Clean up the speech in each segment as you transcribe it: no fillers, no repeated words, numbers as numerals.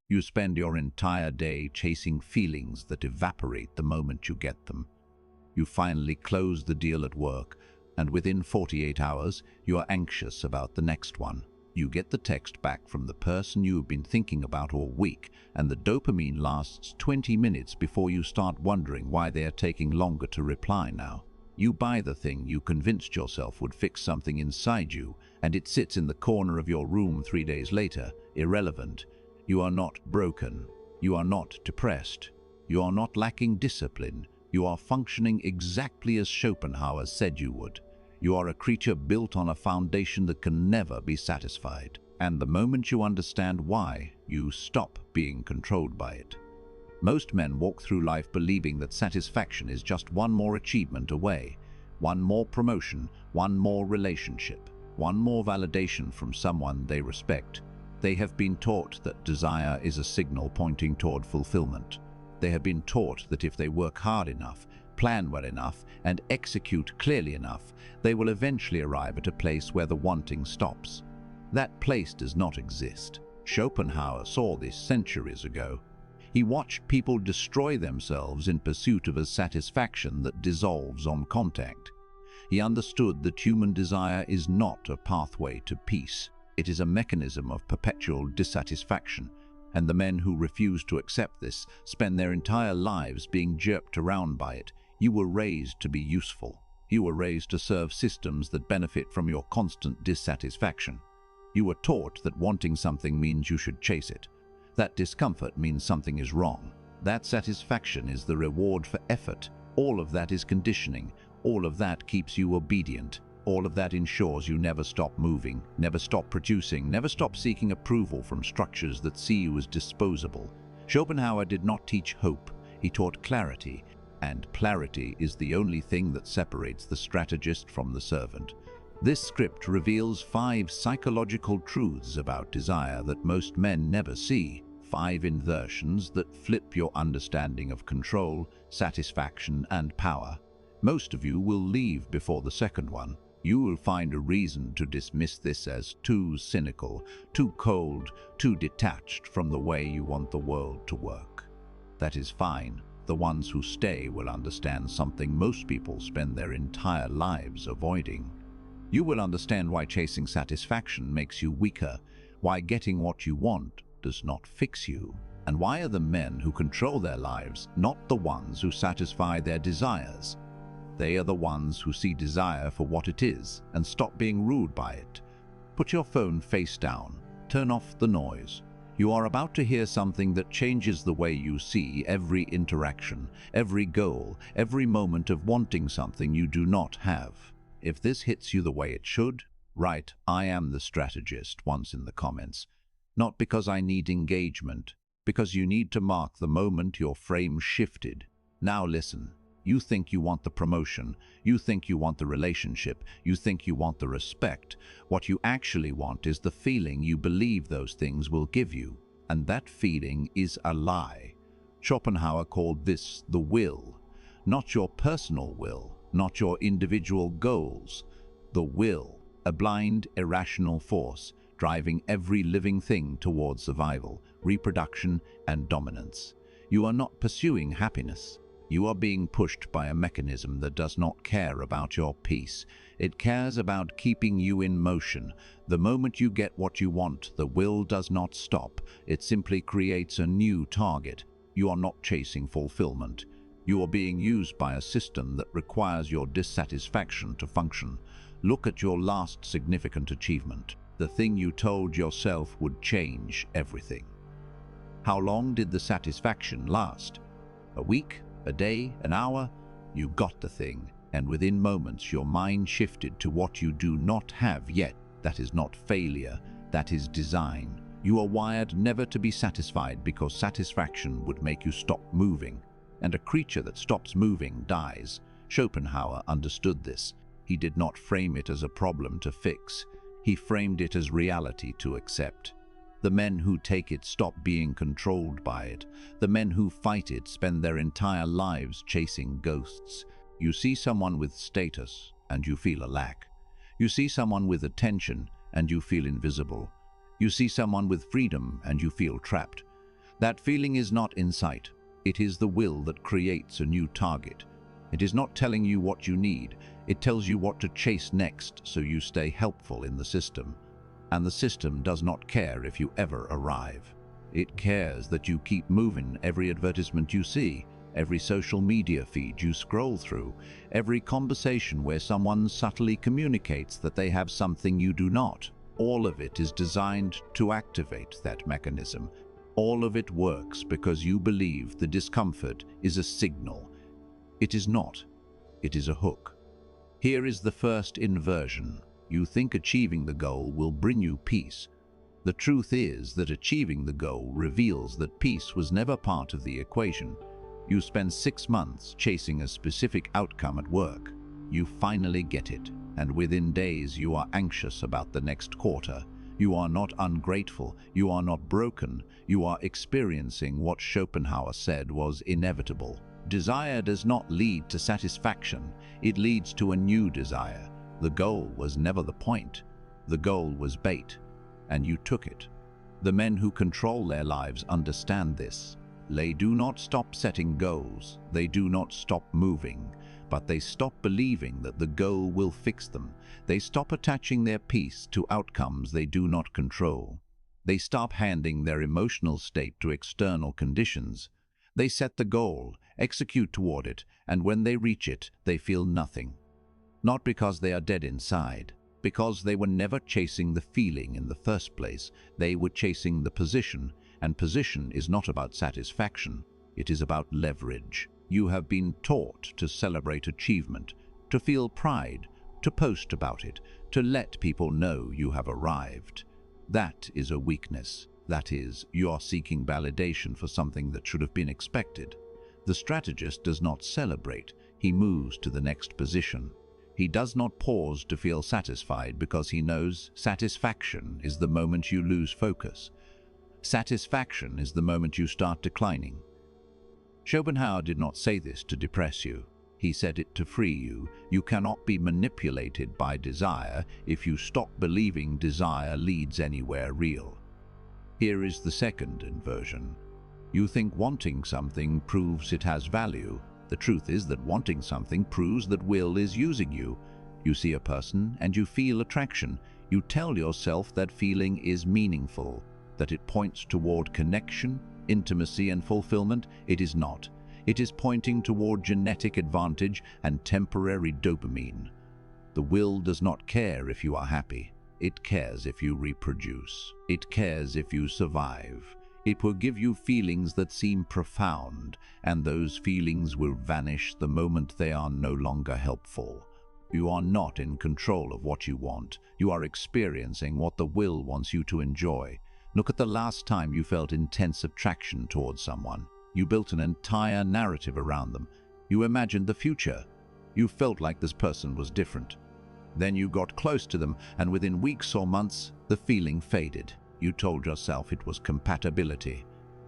You spend your entire day chasing feelings that evaporate the moment you get them. You finally close the deal at work, and within 48 hours, you are anxious about the next one. You get the text back from the person you've been thinking about all week, and the dopamine lasts 20 minutes before you start wondering why they are taking longer to reply now. You buy the thing you convinced yourself would fix something inside you, and it sits in the corner of your room 3 days later, irrelevant. You are not broken. You are not depressed. You are not lacking discipline. You are functioning exactly as Schopenhauer said you would. You are a creature built on a foundation that can never be satisfied. And the moment you understand why, you stop being controlled by it. Most men walk through life believing that satisfaction is just one more achievement away, one more promotion, one more relationship, one more validation from someone they respect. They have been taught that desire is a signal pointing toward fulfillment. They have been taught that if they work hard enough, plan well enough, and execute clearly enough, they will eventually arrive at a place where the wanting stops. That place does not exist. Schopenhauer saw this centuries ago. He watched people destroy themselves in pursuit of a satisfaction that dissolves on contact. He understood that human desire is not a pathway to peace. It is a mechanism of perpetual dissatisfaction, and the men who refuse to accept this spend their entire lives being jerked around by it. You were raised to be useful. You were raised to serve systems that benefit from your constant dissatisfaction. You were taught that wanting something means you should chase it. That discomfort means something is wrong. That satisfaction is the reward for effort. All of that is conditioning. All of that keeps you obedient. All of that ensures you never stop moving, never stop producing, never stop seeking approval from structures that see you as disposable. Schopenhauer did not teach hope. He taught clarity. And clarity is the only thing that separates the strategist from the servant. This script reveals 5 psychological truths about desire that most men never see. 5 inversions that flip your understanding of control, satisfaction, and power. Most of you will leave before the second one. You will find a reason to dismiss this as too cynical, too cold, too detached from the way you want the world to work. That is fine. The ones who stay will understand something most people spend their entire lives avoiding. You will understand why chasing satisfaction makes you weaker, why getting what you want does not fix you, and why are the men who control their lives not the ones who satisfy their desires. They are the ones who see desire for what it is and stop being ruled by it. Put your phone face down. Turn off the noise. You are about to hear something that changes the way you see every interaction, every goal, every moment of wanting something you do not have. If this hits you the way it should, write "I am the strategist" once in the comments. Not because I need engagement, because you need to mark the moment your frame shifted. Now listen. You think you want the promotion, you think you want the relationship, you think you want the respect. What you actually want is the feeling you believe those things will give you, and that feeling is a lie. Schopenhauer called this the will, not your personal will, not your individual goals. The will, a blind, irrational force, driving every living thing towards survival, reproduction, and dominance. You are not pursuing happiness. You are being pushed by a mechanism that does not care about your peace. It cares about keeping you in motion. The moment you get what you want, the will does not stop. It simply creates a new target. You are not chasing fulfillment. You are being used by a system that requires your dissatisfaction to function. Look at your last significant achievement, the thing you told yourself would change everything. How long did the satisfaction last? A week? A day, an hour? You got the thing, and within moments your mind shifted to what you do not have yet. That is not failure, that is design. You are wired never to be satisfied because satisfaction would make you stop moving, and a creature that stops moving dies. Schopenhauer understood this. He did not frame it as a problem to fix. He framed it as reality to accept. The men who take it stop being controlled by it. The men who fight it spend their entire lives chasing ghosts. You see someone with status, and you feel a lack. You see someone with attention, and you feel invisible. You see someone with freedom, and you feel trapped. That feeling is not insight. It is the will that creates a new target. It is not telling you what you need. It tells you what to chase next so you stay helpful in the system. And the system does not care if you ever arrive. It cares that you keep moving. Every advertisement you see, every social media feed you scroll through, every conversation where someone subtly communicates that they have something you do not, all of it is designed to activate that mechanism. All of it works because you believe the discomfort is a signal. It is not. It is a hook. Here is the first inversion. You think achieving the goal will bring you peace. The truth is that achieving the goal reveals that peace was never part of the equation. You spend 6 months chasing a specific outcome at work. You finally get it, and within days you are anxious about the next quarter. You are not ungrateful, you are not broken, you are experiencing what Schopenhauer said was inevitable. Desire does not lead to satisfaction, it leads to a new desire. The goal was never the point. The goal was bait, and you took it. The men who control their lives understand this. They do not stop setting goals, they do not stop moving, but they stop believing that the goal will fix them. They stop attaching their peace to outcomes they do not control. They stop handing their emotional state to external conditions. They set the goal, execute toward it, and when they reach it, they feel nothing. Not because they are dead inside, because they were never chasing the feeling in the first place. They were chasing the position, and position is not about satisfaction, it is about leverage. You have been taught to celebrate achievement, to feel pride, to post about it, to let people know you have arrived. That is a weakness. That is, you are seeking validation for something that should have been expected. The strategist does not celebrate, he moves to the next position. He does not pause to feel satisfied because he knows satisfaction is the moment you lose focus. Satisfaction is the moment you start declining. Schopenhauer did not say this to depress you. He said it to free you. You cannot be manipulated by desire if you stop believing desire leads anywhere real. Here is the second inversion. You think wanting something proves it has value. The truth is that wanting something proves that will is using you. You see a person and you feel attraction. You tell yourself that feeling is meaningful, that it points toward connection, intimacy, and fulfillment. It is not. It is pointing toward genetic advantage and temporary dopamine. The will does not care if you are happy. It cares if you reproduce. It cares if you survive. It will give you feelings that seem profound, and those feelings will vanish the moment they are no longer helpful. You are not in control of what you want. You are experiencing what the will wants you to enjoy. Look at the last time you felt intense attraction towards someone. You built an entire narrative around them. You imagined the future. You felt like this person was different. Then you got close to them, and within weeks or months, the feeling faded. You told yourself it was compatibility,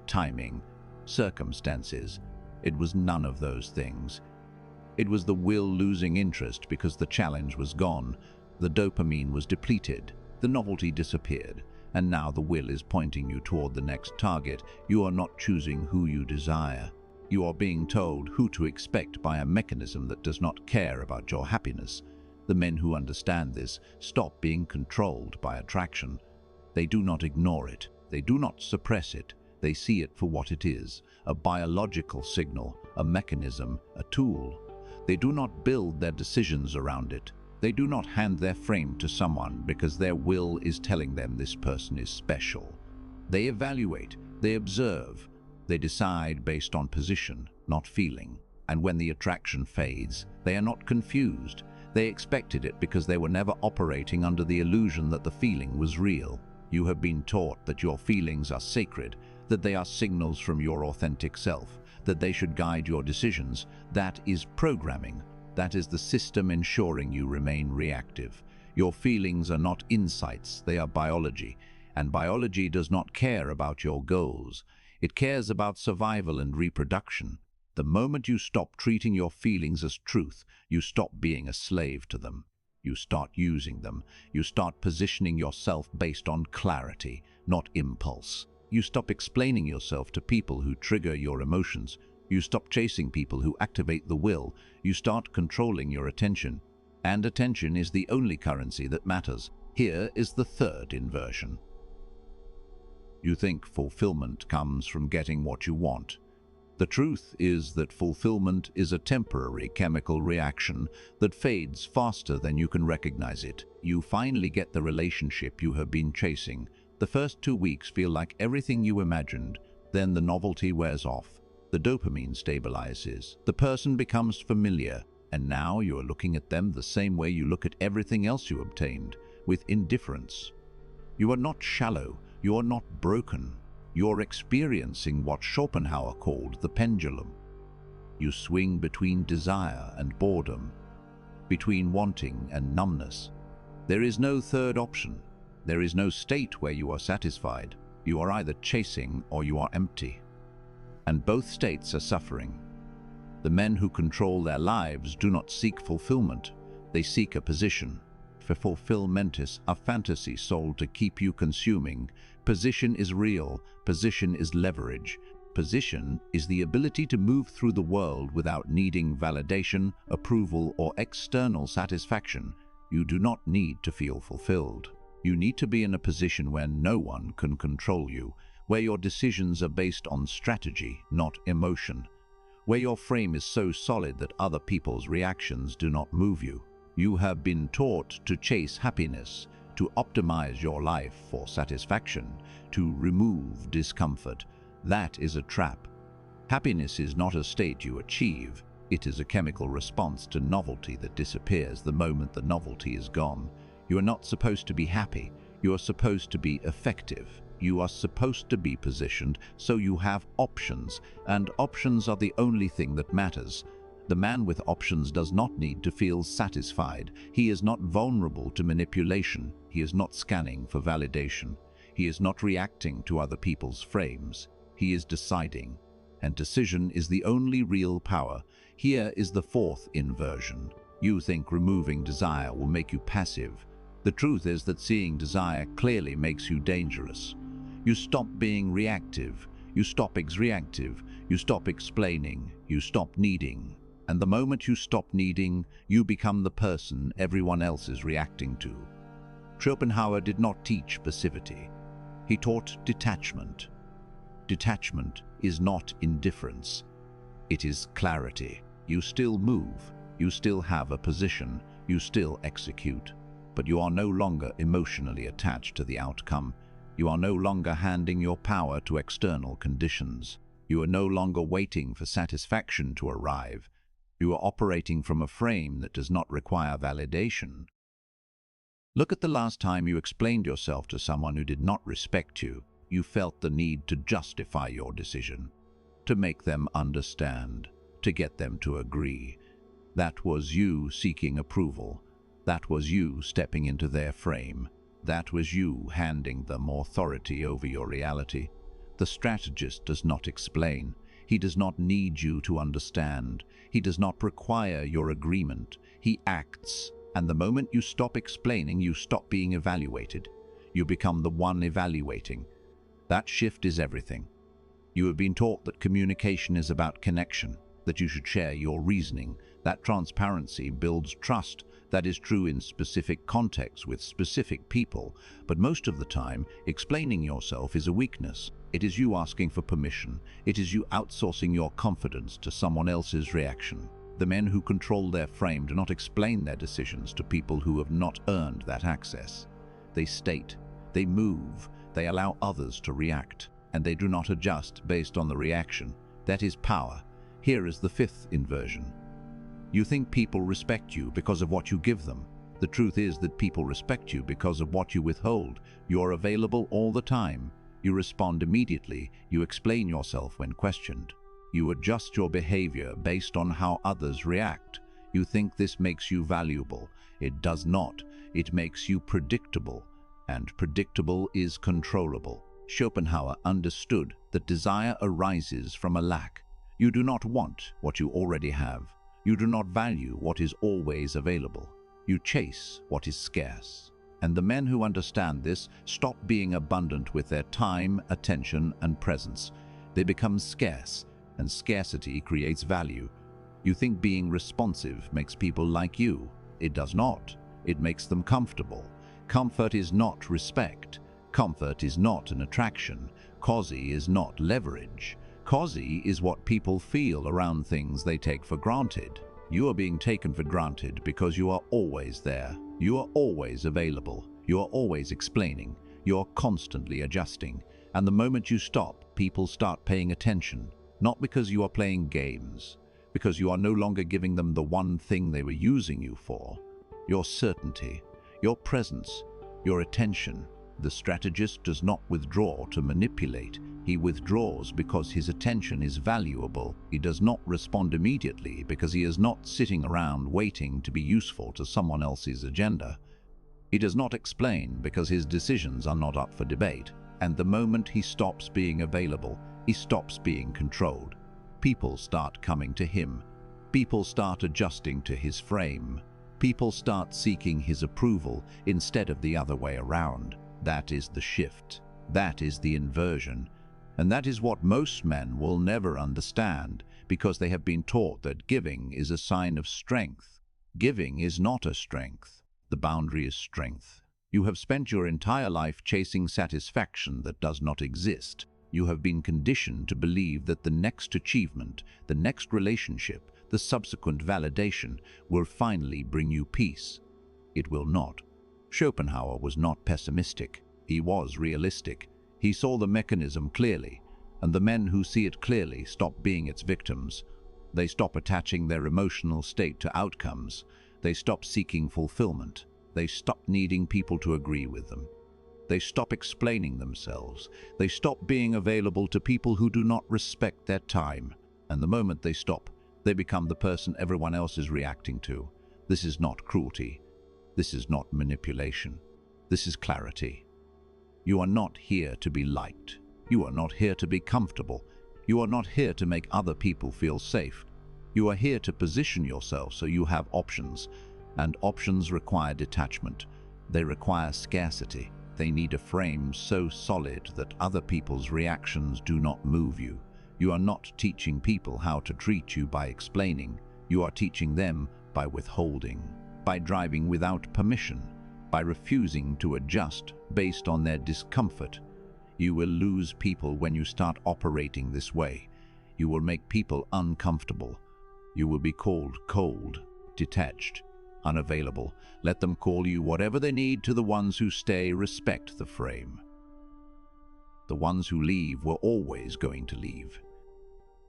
timing, circumstances. It was none of those things. It was the will losing interest because the challenge was gone. The dopamine was depleted. The novelty disappeared. And now the will is pointing you toward the next target. You are not choosing who you desire. You are being told who to expect by a mechanism that does not care about your happiness. The men who understand this stop being controlled by attraction. They do not ignore it. They do not suppress it. They see it for what it is, a biological signal, a mechanism, a tool. They do not build their decisions around it. They do not hand their frame to someone because their will is telling them this person is special. They evaluate, they observe, they decide based on position, not feeling. And when the attraction fades, they are not confused. They expected it because they were never operating under the illusion that the feeling was real. You have been taught that your feelings are sacred, that they are signals from your authentic self, that they should guide your decisions. That is programming. That is the system ensuring you remain reactive. Your feelings are not insights, they are biology. And biology does not care about your goals. It cares about survival and reproduction. The moment you stop treating your feelings as truth, you stop being a slave to them. You start using them. You start positioning yourself based on clarity, not impulse. You stop explaining yourself to people who trigger your emotions. You stop chasing people who activate the will. You start controlling your attention. And attention is the only currency that matters. Here is the third inversion. You think fulfillment comes from getting what you want. The truth is that fulfillment is a temporary chemical reaction that fades faster than you can recognize it. You finally get the relationship you have been chasing. The first 2 weeks feel like everything you imagined. Then the novelty wears off. The dopamine stabilizes. The person becomes familiar. And now you are looking at them the same way you look at everything else you obtained, with indifference. You are not shallow. You are not broken. You're experiencing what Schopenhauer called the pendulum. You swing between desire and boredom, between wanting and numbness. There is no third option. There is no state where you are satisfied. You are either chasing or you are empty. And both states are suffering. The men who control their lives do not seek fulfillment. They seek a position. For fulfillment is a fantasy sold to keep you consuming. Position is real. Position is leverage. Position is the ability to move through the world without needing validation, approval, or external satisfaction. You do not need to feel fulfilled. You need to be in a position where no one can control you, where your decisions are based on strategy, not emotion, where your frame is so solid that other people's reactions do not move you. You have been taught to chase happiness, to optimize your life for satisfaction, to remove discomfort. That is a trap. Happiness is not a state you achieve. It is a chemical response to novelty that disappears the moment the novelty is gone. You are not supposed to be happy. You are supposed to be effective. You are supposed to be positioned so you have options, and options are the only thing that matters. The man with options does not need to feel satisfied. He is not vulnerable to manipulation. He is not scanning for validation. He is not reacting to other people's frames. He is deciding. And decision is the only real power. Here is the fourth inversion. You think removing desire will make you passive. The truth is that seeing desire clearly makes you dangerous. You stop being reactive. You stop reactive. You stop explaining. You stop needing. And the moment you stop needing, you become the person everyone else is reacting to. Schopenhauer did not teach passivity. He taught detachment. Detachment is not indifference. It is clarity. You still move. You still have a position. You still execute. But you are no longer emotionally attached to the outcome. You are no longer handing your power to external conditions. You are no longer waiting for satisfaction to arrive. You are operating from a frame that does not require validation. Look at the last time you explained yourself to someone who did not respect you. You felt the need to justify your decision, to make them understand, to get them to agree. That was you seeking approval. That was you stepping into their frame. That was you handing them authority over your reality. The strategist does not explain. He does not need you to understand. He does not require your agreement. He acts, and the moment you stop explaining, you stop being evaluated. You become the one evaluating. That shift is everything. You have been taught that communication is about connection, that you should share your reasoning, that transparency builds trust. That is true in specific contexts with specific people, but most of the time, explaining yourself is a weakness. It is you asking for permission. It is you outsourcing your confidence to someone else's reaction. The men who control their frame do not explain their decisions to people who have not earned that access. They state, they move, they allow others to react, and they do not adjust based on the reaction. That is power. Here is the fifth inversion. You think people respect you because of what you give them. The truth is that people respect you because of what you withhold. You are available all the time. You respond immediately. You explain yourself when questioned. You adjust your behavior based on how others react. You think this makes you valuable. It does not. It makes you predictable. And predictable is controllable. Schopenhauer understood that desire arises from a lack. You do not want what you already have. You do not value what is always available. You chase what is scarce. And the men who understand this stop being abundant with their time, attention, and presence. They become scarce, and scarcity creates value. You think being responsive makes people like you. It does not. It makes them comfortable. Comfort is not respect. Comfort is not an attraction. Cozy is not leverage. Cozy is what people feel around things they take for granted. You are being taken for granted because you are always there. You are always available. You are always explaining. You are constantly adjusting. And the moment you stop, people start paying attention. Not because you are playing games, because you are no longer giving them the one thing they were using you for. Your certainty, your presence, your attention. The strategist does not withdraw to manipulate. He withdraws because his attention is valuable. He does not respond immediately because he is not sitting around waiting to be useful to someone else's agenda. He does not explain because his decisions are not up for debate. And the moment he stops being available, he stops being controlled. People start coming to him. People start adjusting to his frame. People start seeking his approval instead of the other way around. That is the shift. That is the inversion. And that is what most men will never understand because they have been taught that giving is a sign of strength. Giving is not a strength. The boundary is strength. You have spent your entire life chasing satisfaction that does not exist. You have been conditioned to believe that the next achievement, the next relationship, the subsequent validation will finally bring you peace. It will not. Schopenhauer was not pessimistic. He was realistic. He saw the mechanism clearly, and the men who see it clearly stop being its victims. They stop attaching their emotional state to outcomes. They stop seeking fulfilment. They stop needing people to agree with them. They stop explaining themselves. They stop being available to people who do not respect their time. And the moment they stop, they become the person everyone else is reacting to. This is not cruelty. This is not manipulation. This is clarity. You are not here to be liked. You are not here to be comfortable. You are not here to make other people feel safe. You are here to position yourself so you have options. And options require detachment. They require scarcity. They need a frame so solid that other people's reactions do not move you. You are not teaching people how to treat you by explaining. You are teaching them by withholding, by driving without permission, by refusing to adjust based on their discomfort. You will lose people when you start operating this way. You will make people uncomfortable. You will be called cold, detached, unavailable. Let them call you whatever they need. To the ones who stay, respect the frame. The ones who leave were always going to leave.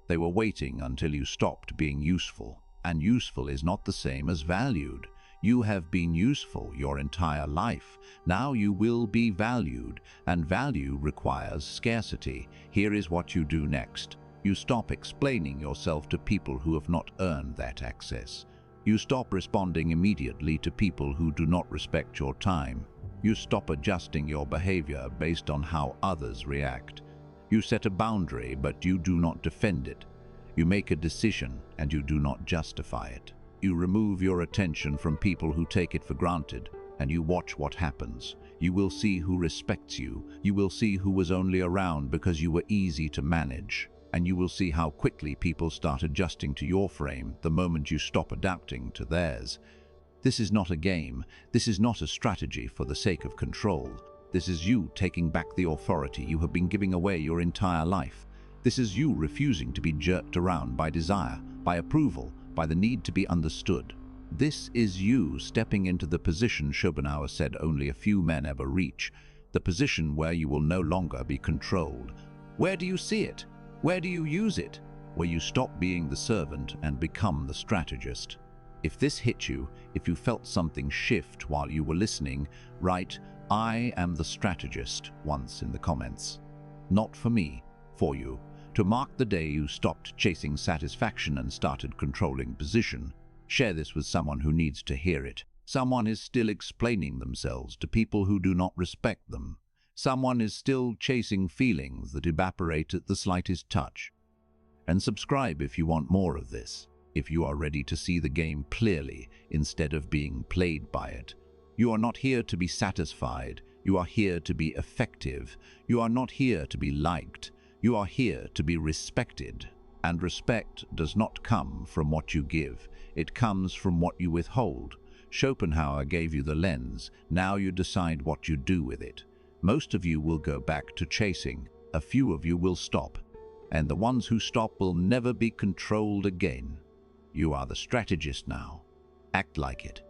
They were waiting until you stopped being useful, and useful is not the same as valued. You have been useful your entire life. Now you will be valued, and value requires scarcity. Here is what you do next. You stop explaining yourself to people who have not earned that access. You stop responding immediately to people who do not respect your time. You stop adjusting your behavior based on how others react. You set a boundary, but you do not defend it. You make a decision, and you do not justify it. You remove your attention from people who take it for granted, and you watch what happens. You will see who respects you. You will see who was only around because you were easy to manage. And you will see how quickly people start adjusting to your frame the moment you stop adapting to theirs. This is not a game. This is not a strategy for the sake of control. This is you taking back the authority you have been giving away your entire life. This is you refusing to be jerked around by desire, by approval, by the need to be understood. This is you stepping into the position Schopenhauer said only a few men ever reach, the position where you will no longer be controlled. Where do you see it? Where do you use it? Where you stop being the servant and become the strategist. If this hit you, if you felt something shift while you were listening, write, "I am the strategist," once in the comments. Not for me, for you. To mark the day you stopped chasing satisfaction and started controlling position. Share this with someone who needs to hear it. Someone is still explaining themselves to people who do not respect them. Someone is still chasing feelings that evaporate at the slightest touch. And subscribe if you want more of this, if you are ready to see the game clearly instead of being played by it. You are not here to be satisfied. You are here to be effective. You are not here to be liked. You are here to be respected. And respect does not come from what you give. It comes from what you withhold. Schopenhauer gave you the lens. Now you decide what you do with it. Most of you will go back to chasing. A few of you will stop. And the ones who stop will never be controlled again. You are the strategist now. Act like it.